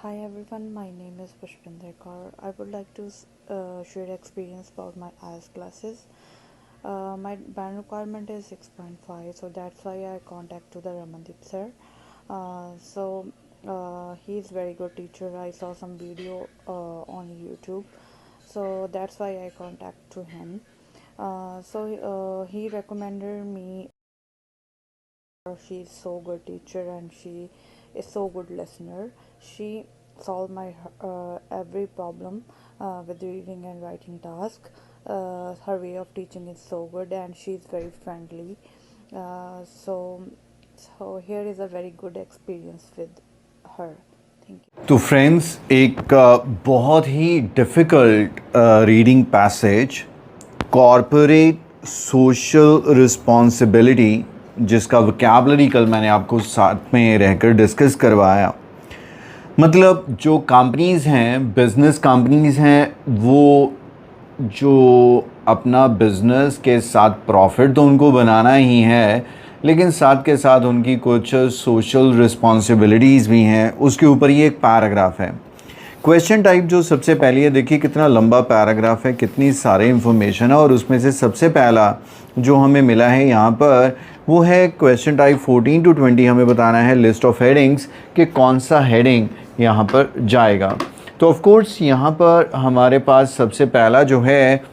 Hi everyone, my name is Pushpinder Kaur. I would like to share experience about my IELTS classes. My band requirement is 6.5, so that's why I contact to the Ramandeep sir. He is very good teacher. I saw some video on YouTube, so that's why I contact to him. He recommended me. She is so good teacher and she is so good listener. She solved my every problem with reading and writing task. Her way of teaching is so good and she is very friendly. Uh, so so here is a very good experience with her. Thank you. तो friends एक बहुत ही difficult reading passage corporate social responsibility जिसका vocabulary कल मैंने आपको साथ में रहकर डिस्कस करवाया। मतलब जो कंपनीज़ हैं, बिज़नेस कंपनीज़ हैं, वो जो अपना बिज़नेस के साथ प्रॉफिट तो उनको बनाना ही है, लेकिन साथ के साथ उनकी कुछ सोशल रिस्पॉन्सिबिलिटीज़ भी हैं। उसके ऊपर ये एक पैराग्राफ है। क्वेश्चन टाइप जो सबसे पहले है, देखिए कितना लंबा पैराग्राफ है, कितनी सारी इन्फॉर्मेशन है, और उसमें से सबसे पहला जो हमें मिला है यहाँ पर वो है क्वेश्चन टाइप 14 to 20। हमें बताना है लिस्ट ऑफ हेडिंग्स कि कौन सा हेडिंग यहाँ पर जाएगा। तो ऑफ कोर्स यहाँ पर हमारे पास सबसे पहला जो है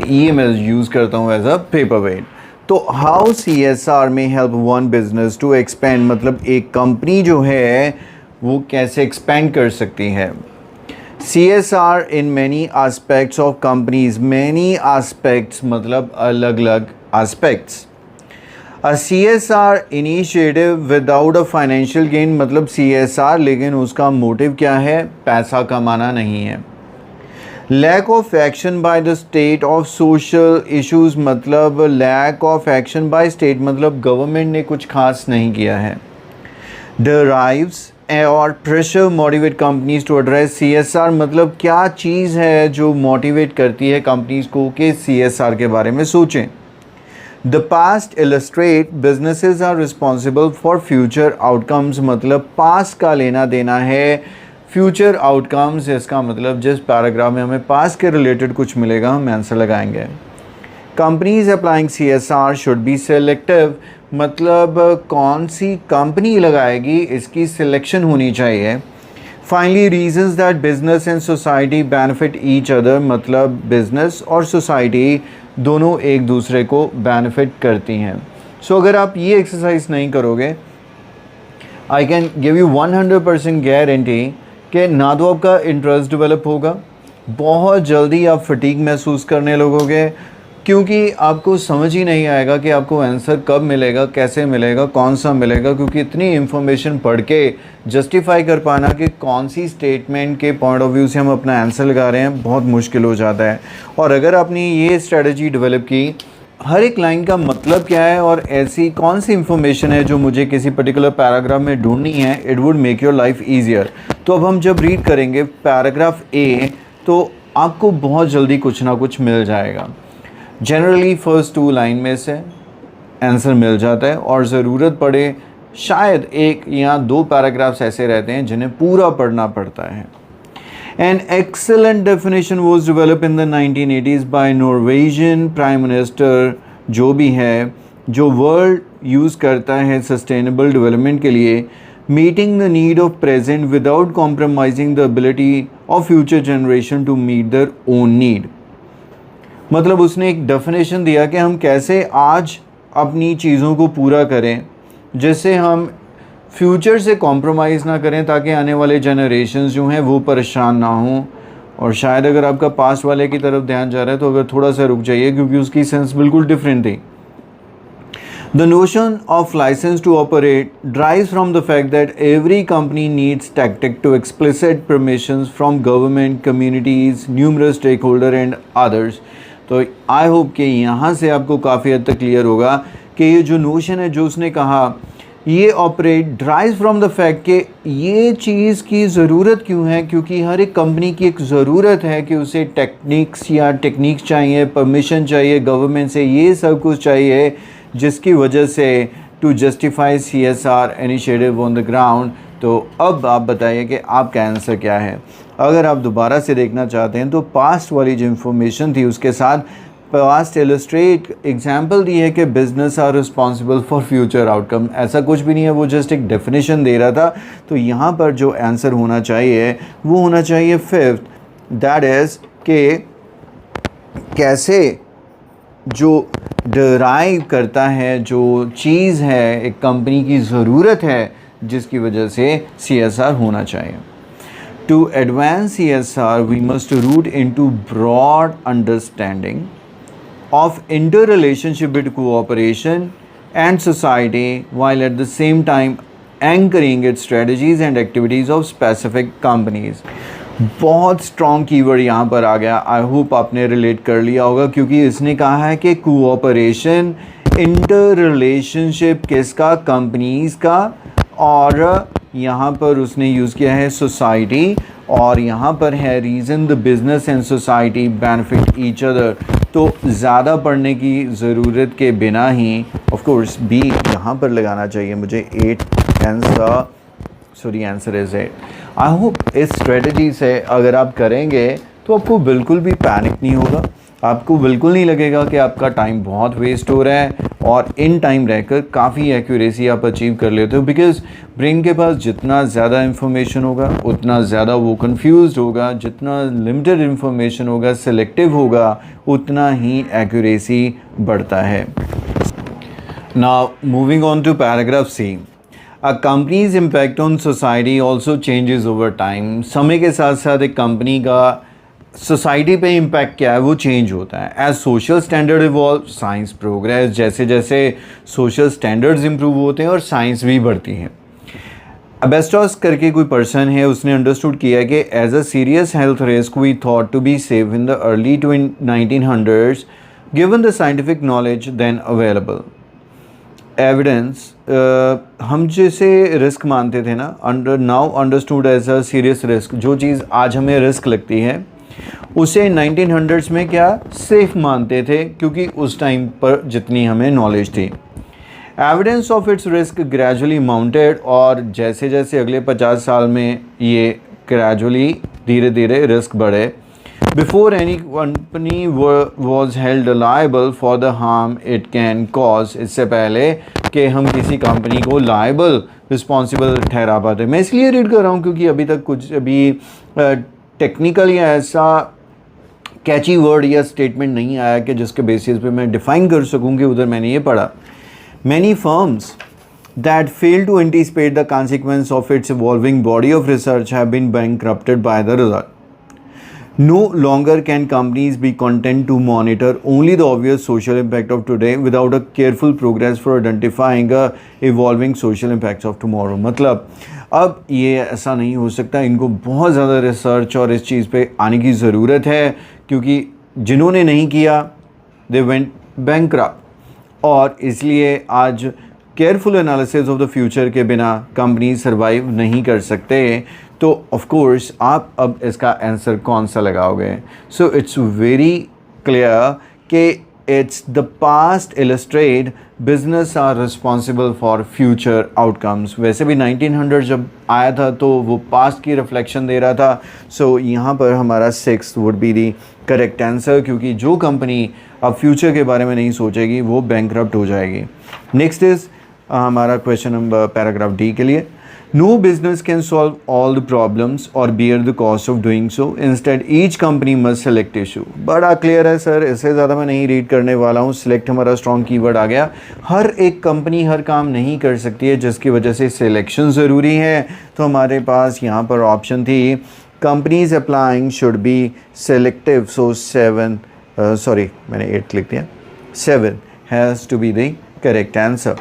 ये मैं यूज़ करता हूँ एज अ पेपर वेट। तो हाउ CSR में help one business to expand, मतलब एक कंपनी जो है वो कैसे एक्सपेंड कर सकती है। CSR in many aspects of companies, many aspects मतलब अलग अलग aspects. A CSR initiative without a financial gain, मतलब CSR लेकिन उसका मोटिव क्या है, पैसा कमाना नहीं है। Lack of action by the state of social issues, मतलब lack of action by state मतलब गवर्नमेंट ने कुछ खास नहीं किया है। डराइव्स और pressure motivate companies to address CSR, मतलब क्या चीज़ है जो मोटिवेट करती है कंपनीज को कि CSR के बारे में सोचें। The past illustrate businesses are responsible for future outcomes, मतलब पास्ट का लेना देना है फ्यूचर आउटकम्स। इसका मतलब जिस पैराग्राफ में हमें पास्ट के रिलेटेड कुछ मिलेगा हम आंसर लगाएंगे। Companies applying CSR should be selective, मतलब कौन सी कंपनी लगाएगी इसकी सिलेक्शन होनी चाहिए। Finally reasons that business and society benefit each other, मतलब बिजनेस और सोसाइटी दोनों एक दूसरे को बेनिफिट करती हैं। सो अगर आप ये एक्सरसाइज नहीं करोगे, I can give you 100% guarantee कि ना तो आपका इंटरेस्ट डेवलप होगा, बहुत जल्दी आप फटीग महसूस करने लगोगे, क्योंकि आपको समझ ही नहीं आएगा कि आपको आंसर कब मिलेगा, कैसे मिलेगा, कौन सा मिलेगा, क्योंकि इतनी इन्फॉर्मेशन पढ़ के जस्टिफाई कर पाना कि कौन सी स्टेटमेंट के पॉइंट ऑफ व्यू से हम अपना आंसर लगा रहे हैं बहुत मुश्किल हो जाता है। और अगर आपने ये स्ट्रेटजी डेवलप की, हर एक लाइन का मतलब क्या है और ऐसी कौन सी इन्फॉर्मेशन है जो मुझे किसी पर्टिकुलर पैराग्राफ में ढूंढनी है, it would make your life easier. तो अब हम जब रीड करेंगे पैराग्राफ ए तो आपको बहुत जल्दी कुछ ना कुछ मिल जाएगा। जनरली फर्स्ट 2 लाइन में से आंसर मिल जाता है, और ज़रूरत पड़े शायद 1 या 2 पैराग्राफ्स ऐसे रहते हैं जिन्हें पूरा पढ़ना पड़ता है। An excellent definition was developed in the 1980s by Norwegian Prime Minister, जो भी है, जो वर्ड यूज़ करता है सस्टेनेबल डेवलपमेंट के लिए, meeting the need of present without compromising the ability of future generation to meet their own need. मतलब उसने एक डेफिनेशन दिया कि हम कैसे आज अपनी चीज़ों को पूरा करें जिससे हम फ्यूचर से कॉम्प्रोमाइज़ ना करें, ताकि आने वाले जनरेशन्स जो हैं वो परेशान ना हों। और शायद अगर आपका पास्ट वाले की तरफ ध्यान जा रहा है तो अगर थोड़ा सा रुक जाइए, क्योंकि उसकी सेंस बिल्कुल डिफरेंट थी। The notion of licence to operate drives from the fact that every company needs tactic to explicit permissions from government, communities, numerous stakeholder and others. तो आई होप कि यहाँ से आपको काफ़ी हद तक क्लियर होगा कि ये जो नोशन है जो उसने कहा, ये operate drive from the fact कि ये चीज़ की ज़रूरत क्यों है, क्योंकि हर एक कंपनी की एक ज़रूरत है कि उसे टेक्निक्स चाहिए, परमिशन चाहिए गवर्नमेंट से, ये सब कुछ चाहिए, जिसकी वजह से to justify CSR initiative on the ground तो अब आप बताइए कि आपका आंसर क्या है। अगर आप दोबारा से देखना चाहते हैं तो पास्ट वाली जो इन्फॉर्मेशन थी उसके साथ पास्ट इलस्ट्रेट एग्जाम्पल दी है कि business are responsible for future outcome, ऐसा कुछ भी नहीं है, वो जस्ट एक डेफिनेशन दे रहा था। तो यहाँ पर जो आंसर होना चाहिए वो होना चाहिए फिफ्थ, दैट इज़ कि कैसे जो डराइव करता है, जो चीज़ है एक कंपनी की ज़रूरत है जिसकी वजह से CSR होना चाहिए। To advance CSR, we must root into broad understanding of interrelationship with cooperation and society, while at the same time anchoring its strategies and activities of specific companies. बहुत स्ट्रॉन्ग कीवर्ड यहाँ पर आ गया, I hope आपने relate कर लिया होगा, क्योंकि इसने कहा है कि कोऑपरेशन, इंटर रिलेशनशिप किसका, कंपनीज़ का, और यहाँ पर उसने यूज़ किया है सोसाइटी, और यहाँ पर है reason the business and society benefit each other. तो ज़्यादा पढ़ने की ज़रूरत के बिना ही ऑफ कोर्स बी यहाँ पर लगाना चाहिए मुझे, 8 answer, sorry answer is 8। I hope इस स्ट्रेटजी से अगर आप करेंगे तो आपको बिल्कुल भी पैनिक नहीं होगा, आपको बिल्कुल नहीं लगेगा कि आपका टाइम बहुत वेस्ट हो रहा है, और इन टाइम रहकर काफ़ी एक्यूरेसी आप अचीव कर लेते हो। बिकॉज ब्रेन के पास जितना ज़्यादा इन्फॉर्मेशन होगा उतना ज़्यादा वो कंफ्यूज्ड होगा, जितना लिमिटेड इन्फॉर्मेशन होगा, सेलेक्टिव होगा, उतना ही एक्यूरेसी बढ़ता है। Now moving on to paragraph C, a company's impact on society also changes over time. समय के साथ साथ एक कंपनी का सोसाइटी पे इम्पैक्ट क्या है वो चेंज होता है। As social standard evolve, science progress, जैसे जैसे सोशल स्टैंडर्ड्स इम्प्रूव होते हैं और साइंस भी बढ़ती है। एबेस्टॉस करके कोई पर्सन है, उसने अंडरस्टूड किया कि as a serious health risk we thought to be safe in the early 1900s given the scientific knowledge then available. Evidence हम जैसे रिस्क मानते थे ना, under now understood as a serious risk, जो चीज़ आज हमें रिस्क लगती है उसे 1900s में क्या सेफ मानते थे, क्योंकि उस टाइम पर जितनी हमें नॉलेज थी। Evidence of its risk gradually mounted, और जैसे जैसे अगले 50 साल में ये ग्रेजुअली धीरे धीरे रिस्क बढ़े। Before any company was held liable for the harm it can cause, इससे पहले कि हम किसी कंपनी को लायबल, रिस्पॉन्सिबल ठहरा पाते। मैं इसलिए रीड कर रहा हूँ क्योंकि अभी तक कुछ अभी टेक्निकल या ऐसा कैची वर्ड या स्टेटमेंट नहीं आया कि जिसके बेसिस पे मैं डिफाइन कर सकूं कि उधर मैंने ये पढ़ा। Many firms that fail to anticipate the consequence of its evolving body of research have been bankrupted by the result. No longer can companies be content to monitor only the obvious social impact of today without a careful progress for identifying a evolving social impacts of tomorrow। मतलब अब ये ऐसा नहीं हो सकता, इनको बहुत ज़्यादा रिसर्च और इस चीज़ पे आने की ज़रूरत है, क्योंकि जिन्होंने नहीं किया दे वेंट बैंकरप्ट, और इसलिए आज careful analysis of the future के बिना कंपनी सर्वाइव नहीं कर सकते। तो ऑफ कोर्स आप अब इसका आंसर कौन सा लगाओगे? सो इट्स वेरी क्लियर कि it's the past illustrate business are responsible for future outcomes. वैसे भी 1900 जब आया था तो वो पास्ट की रिफ्लेक्शन दे रहा था। सो यहाँ पर हमारा 6 would be the correct answer, क्योंकि जो कंपनी अब फ्यूचर के बारे में नहीं सोचेगी वो बैंकरप्ट हो जाएगी। नेक्स्ट इज़ हमारा क्वेश्चन नंबर पैराग्राफ डी के लिए, no business can solve all the problems or bear the cost of doing so. Instead, each company must select issue। बड़ा क्लियर है सर, इससे ज़्यादा मैं नहीं रीड करने वाला हूँ। सिलेक्ट हमारा स्ट्रॉन्ग कीवर्ड आ गया। हर एक कंपनी हर काम नहीं कर सकती है, जिसकी वजह से सिलेक्शन ज़रूरी है। तो हमारे पास यहाँ पर ऑप्शन थी companies applying should be selective. So 7 sorry मैंने 8 लिख दिया, 7 has to be the correct answer.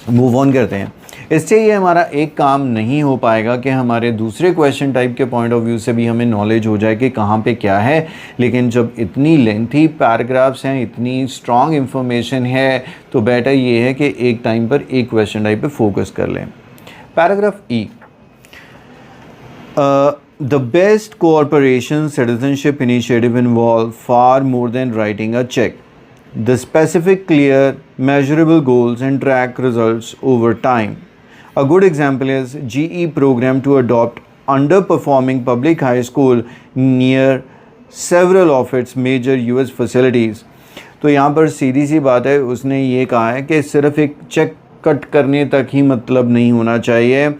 Move on करते हैं। इससे ये हमारा एक काम नहीं हो पाएगा कि हमारे दूसरे क्वेश्चन टाइप के पॉइंट ऑफ व्यू से भी हमें नॉलेज हो जाए कि कहाँ पे क्या है, लेकिन जब इतनी लेंथी पैराग्राफ्स हैं, इतनी स्ट्रॉन्ग इन्फॉर्मेशन है, तो बेटर ये है कि एक टाइम पर एक क्वेश्चन टाइप पे फोकस कर लें। Paragraph E, the best cooperation citizenship initiative involve far more than writing a check. The specific, clear, measurable goals and track results over time. A good example is GE program to adopt underperforming public high school near several of its major US facilities. तो यहाँ पर सीधी सी बात है, उसने ये कहा है कि सिर्फ एक चेक कट करने तक ही मतलब नहीं होना चाहिए,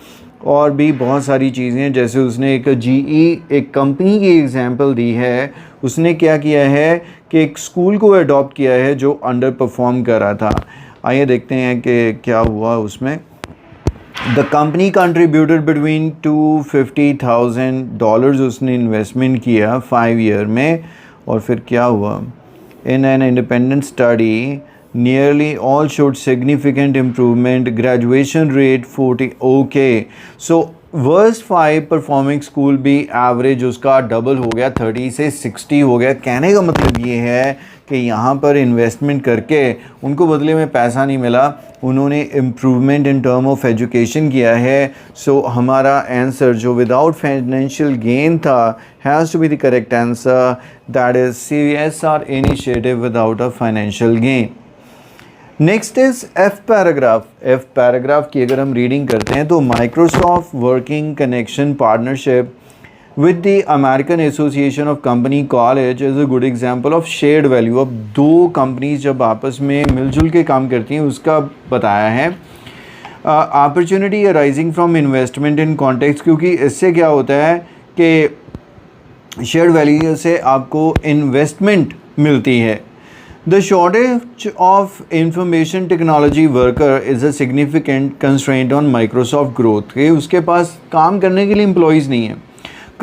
और भी बहुत सारी चीज़ें हैं। जैसे उसने एक GE एक कंपनी की एग्जांपल दी है, उसने क्या किया है कि एक स्कूल को अडॉप्ट किया है जो अंडर परफॉर्म कर रहा था। आइए देखते हैं कि क्या हुआ उसमें। द कंपनी कंट्रीब्यूटेड बिटवीन $250,000 उसने इन्वेस्टमेंट किया 5 ईयर में, और फिर क्या हुआ। In an independent study nearly all showed significant improvement, graduation rate 40. Okay, so worst 5 performing school भी एवरेज उसका डबल हो गया, 30 से 60 हो गया। कहने का मतलब ये है कि यहाँ पर इन्वेस्टमेंट करके उनको बदले में पैसा नहीं मिला, उन्होंने improvement in term of education किया है। सो हमारा आंसर जो विदाउट फाइनेंशियल गेन था has to be the correct answer, that is CSR initiative without a financial gain. Next is F paragraph. F paragraph की अगर हम रीडिंग करते हैं तो Microsoft working connection partnership with the American association of company college is a good example of shared value. अब दो companies जब आपस में मिलजुल के काम करती हैं उसका बताया है। Opportunity arising from investment in context, क्योंकि इससे क्या होता है कि शेयर्ड वैल्यू से आपको इन्वेस्टमेंट मिलती है। The shortage of information technology worker is a significant constraint on Microsoft growth. कि उसके पास काम करने के लिए employees नहीं है।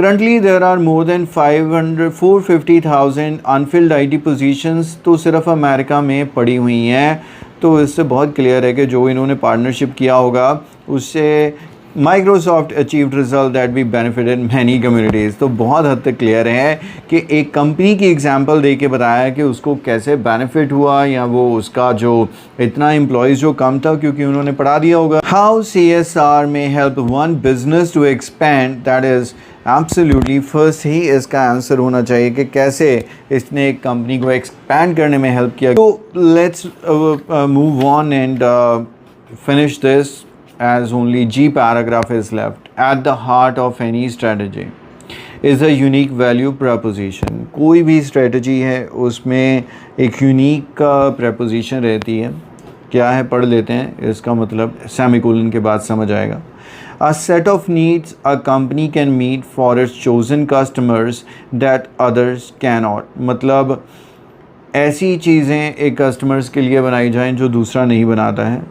Currently there are more than 450,000 unfilled IT positions, तो सिर्फ अमेरिका में पड़ी हुई हैं। तो इससे बहुत क्लियर है कि जो इन्होंने पार्टनरशिप किया होगा उससे माइक्रोसॉफ्ट अचीव्ड रिजल्ट दैट भी बेनिफिटेड मैनी कम्युनिटीज़। तो बहुत हद तक क्लियर है कि एक कंपनी की एग्जांपल दे के बताया कि उसको कैसे बेनिफिट हुआ, या वो उसका जो इतना एम्प्लॉयज़ जो कम था क्योंकि उन्होंने पढ़ा दिया होगा। हाउ CSR में help one business to expand, that is absolutely first ही इसका आंसर होना चाहिए कि कैसे इसने एक कंपनी को एक्सपैंड करने में हेल्प किया। तो let's move on and finish this as only G paragraph is left. At the heart of any strategy is a unique value proposition. कोई भी strategy है उसमें एक unique preposition रहती है। क्या है पढ़ लेते हैं, इसका मतलब सेमीकोलन के बाद समझ आएगा। A set of needs a company can meet for its chosen customers that others cannot. मतलब ऐसी चीज़ें एक कस्टमर्स के लिए बनाई जाएं जो दूसरा नहीं बनाता है।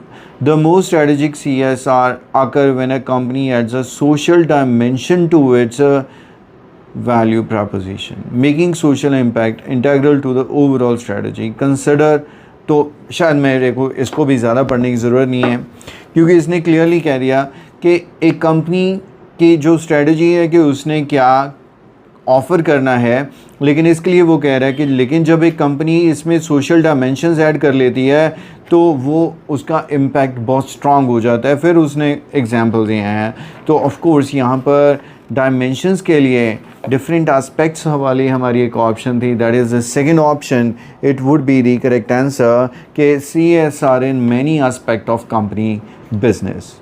The most strategic CSR occur when a company adds a social dimension to its value proposition, making social impact integral to the overall strategy. Consider, तो शायद मेरे को इसको भी ज़्यादा पढ़ने की ज़रूरत नहीं है क्योंकि इसने क्लियरली कह दिया कि एक कंपनी की जो स्ट्रेटजी है कि उसने क्या ऑफ़र करना है, लेकिन इसके लिए वो कह रहा है कि लेकिन जब एक कंपनी इसमें सोशल डायमेंशंस ऐड कर लेती है तो वो उसका इम्पैक्ट बहुत स्ट्रांग हो जाता है। फिर उसने एग्जांपल दिए हैं। तो ऑफ कोर्स यहाँ पर डायमेंशंस के लिए डिफरेंट एस्पेक्ट्स वाली हमारी एक ऑप्शन थी, that is the second option. It would be the correct answer कि CSR in many aspect of company business.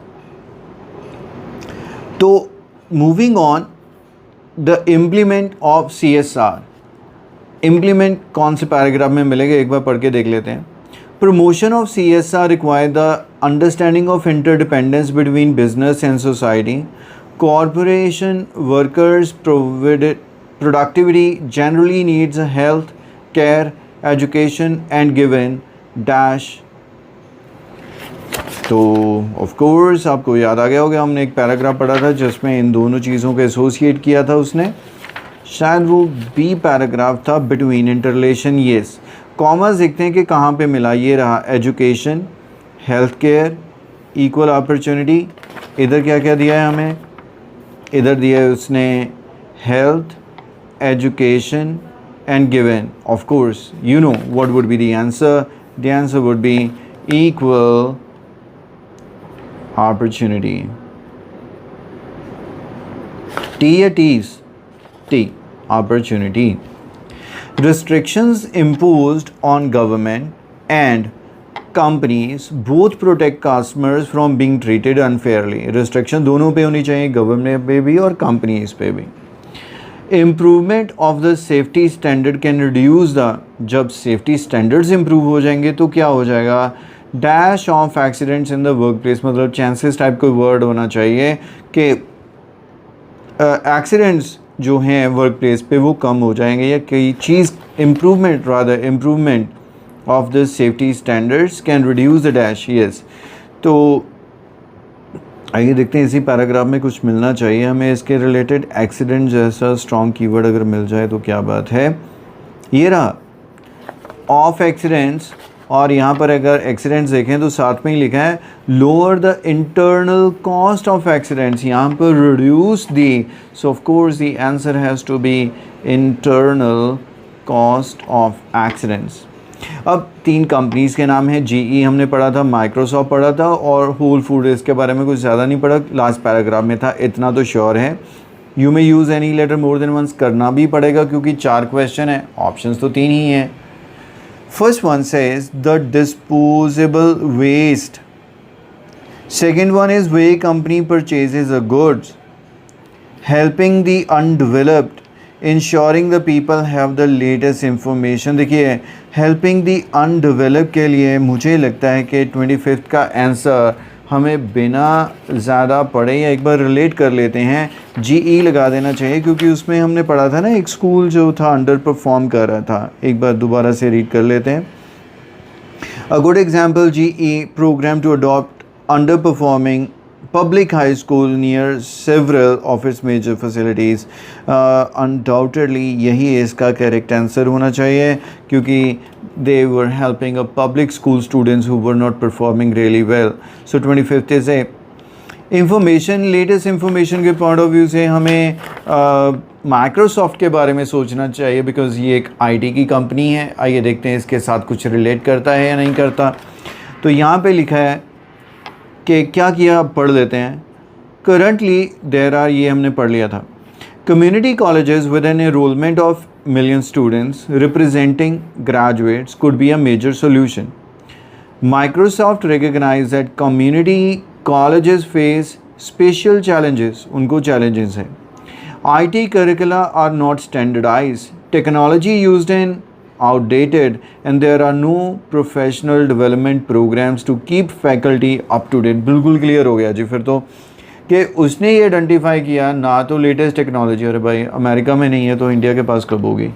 तो moving on, the implement of CSR। Implement कौन से पैराग्राफ में मिलेगा, एक बार पढ़ के देख लेते हैं। Promotion of CSR require the understanding of interdependence between business and society. Corporation workers' productivity generally needs health, care, education and given dash. तो ऑफ कोर्स आपको याद आ गया होगा, हमने एक पैराग्राफ पढ़ा था जिसमें इन दोनों चीज़ों को एसोसिएट किया था उसने। शायद वो B पैराग्राफ था, बिटवीन इंटरलेशन। येस, कॉमर्स देखते हैं कि कहाँ पे मिला। ये रहा education, health care, equal opportunity. इधर क्या क्या दिया है हमें, इधर दिया है उसने health, education and given. Of course you know what would be the answer, the answer would be equal opportunity. T या Ts, T, opportunity. Restrictions imposed on government and companies both protect customers from being treated unfairly. Restriction दोनों पे होनी चाहिए, government पे भी और companies पे भी। Improvement of the safety standard can reduce the, जब सेफ्टी स्टैंडर्ड्स इम्प्रूव हो जाएंगे तो क्या हो जाएगा, dash of accidents in the work place, मतलब चांसेस टाइप कोई वर्ड होना चाहिए कि एक्सीडेंट्स जो हैं वर्क प्लेस पे वो कम हो जाएंगे, या कोई चीज़ improvement, rather improvement of the safety standards can reduce the dash. Yes, तो आइए देखते हैं इसी पैराग्राफ में कुछ मिलना चाहिए हमें इसके रिलेटेड। एक्सीडेंट जैसा स्ट्रॉन्ग कीवर्ड अगर मिल जाए तो क्या बात है। ये रहा ऑफ एक्सीडेंट्स, और यहाँ पर अगर एक्सीडेंट्स देखें तो साथ में ही लिखा है lower the internal cost of accidents, यहाँ पर reduce the, so of course the answer has to be internal cost of accidents. अब 3 कंपनीज़ के नाम हैं, जीई हमने पढ़ा था, माइक्रोसॉफ्ट पढ़ा था और होल फूड, इसके बारे में कुछ ज़्यादा नहीं पढ़ा, लास्ट पैराग्राफ में था, इतना तो श्योर है। You may use any letter more than once, करना भी पड़ेगा क्योंकि 4 क्वेश्चन है, ऑप्शंस तो 3 ही हैं। First one says the disposable waste. Second one is way company purchases the goods, helping the undeveloped, ensuring the people have the latest information। देखिए helping the undeveloped के लिए मुझे लगता है कि 25th का आंसर हमें बिना ज़्यादा पढ़े या एक बार रिलेट कर लेते हैं, जीई लगा देना चाहिए, क्योंकि उसमें हमने पढ़ा था ना एक स्कूल जो था अंडर परफॉर्म कर रहा था। एक बार दोबारा से रीड कर लेते हैं। A good example, GE program to adopt underperforming public high school near several of its major facilities। undoubtedly यही इसका करेक्ट आंसर होना चाहिए, क्योंकि they were helping a public school students who were not performing really well। so 25th is a information, latest information के point of view से हमें Microsoft के बारे में सोचना चाहिए, बिकॉज ये एक आईटी की कंपनी है। आइए देखते हैं इसके साथ कुछ रिलेट करता है या नहीं करता। तो यहाँ पे लिखा है कि क्या किया, पढ़ लेते हैं। करंटली देयर आर, ये हमने पढ़ लिया था, community colleges with an enrolment of million students representing graduates could be a major solution। Microsoft recognized that community colleges face special challenges, उनको challenges हैं। IT curricula are not standardized, technology used in outdated, and there are no professional development programs to keep faculty up to date। बिल्कुल clear हो गया जी फिर तो, कि उसने ये आइडेंटिफाई किया ना तो लेटेस्ट टेक्नोलॉजी, अरे भाई अमेरिका में नहीं है तो इंडिया के पास कब होगी,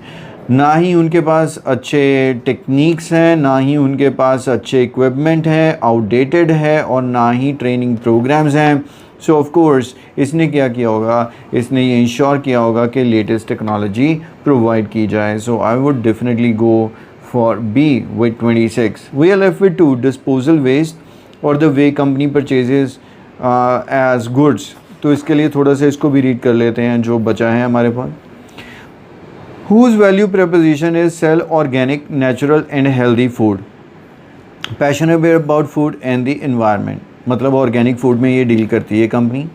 ना ही उनके पास अच्छे टेक्निक्स हैं, ना ही उनके पास अच्छे इक्विपमेंट हैं, आउटडेटेड है, और ना ही ट्रेनिंग प्रोग्राम्स हैं। सो ऑफ कोर्स इसने क्या किया होगा, इसने ये इंश्योर किया होगा कि लेटेस्ट टेक्नोलॉजी प्रोवाइड की जाए। So I would definitely go for B with 26। We are left with 2, disposal waste और the way company purchases as goods. तो इसके लिए थोड़ा सा इसको भी रीड कर लेते हैं जो बचा है हमारे पास। Whose value proposition is sell organic, natural and healthy food, passionate about food and the environment, मतलब ऑर्गेनिक फूड में ये डील करती है कंपनी।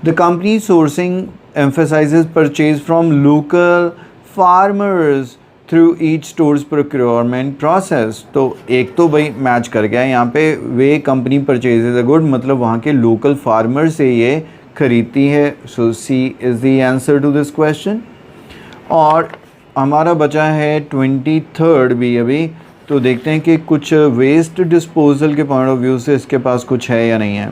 The company sourcing emphasizes purchase from local farmers through each stores procurement process. तो एक तो भाई मैच कर गया यहाँ पे, way company purchases a good, मतलब वहाँ के लोकल फार्मर से ये खरीदती है। So C is the answer to this question. और हमारा बचा है 23rd भी अभी, तो देखते हैं कि कुछ वेस्ट डिस्पोजल के पॉइंट ऑफ व्यू से इसके पास कुछ है या नहीं है।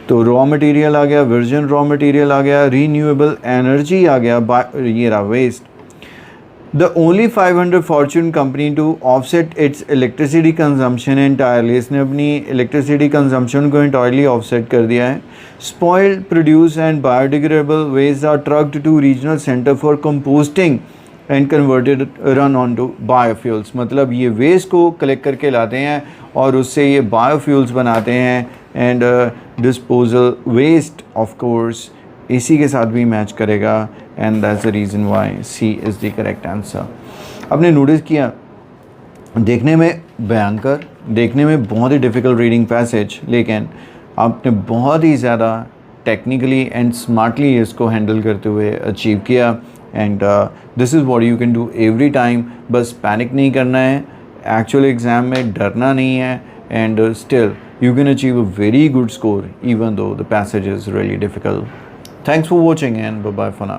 तो रॉ मटेरियल आ गया, वर्जिन रॉ मटेरियल आ गया, रीन्यूएबल एनर्जी आ गया, ये रहा waste. The only 500 Fortune company to offset its electricity consumption entirely, इसने अपनी electricity consumption को entirely offset कर दिया है। Spoiled produce and biodegradable waste are trucked to regional center for composting and converted run on to biofuels। मतलब ये waste को collect करके लाते हैं और उससे ये biofuels बनाते हैं। and disposal waste of course इसी के साथ भी मैच करेगा, and that's the reason why C is the correct answer. आपने नोटिस किया, देखने में भयंकर, देखने में बहुत ही डिफ़िकल्ट रीडिंग पैसेज, लेकिन आपने बहुत ही ज़्यादा टेक्निकली एंड स्मार्टली इसको हैंडल करते हुए अचीव किया। And this is what you can do every time. बस पैनिक नहीं करना है, एक्चुअल एग्ज़ाम में डरना नहीं है, and still you can achieve a very good score even though the passage is really difficult. Thanks for watching and bye bye for now.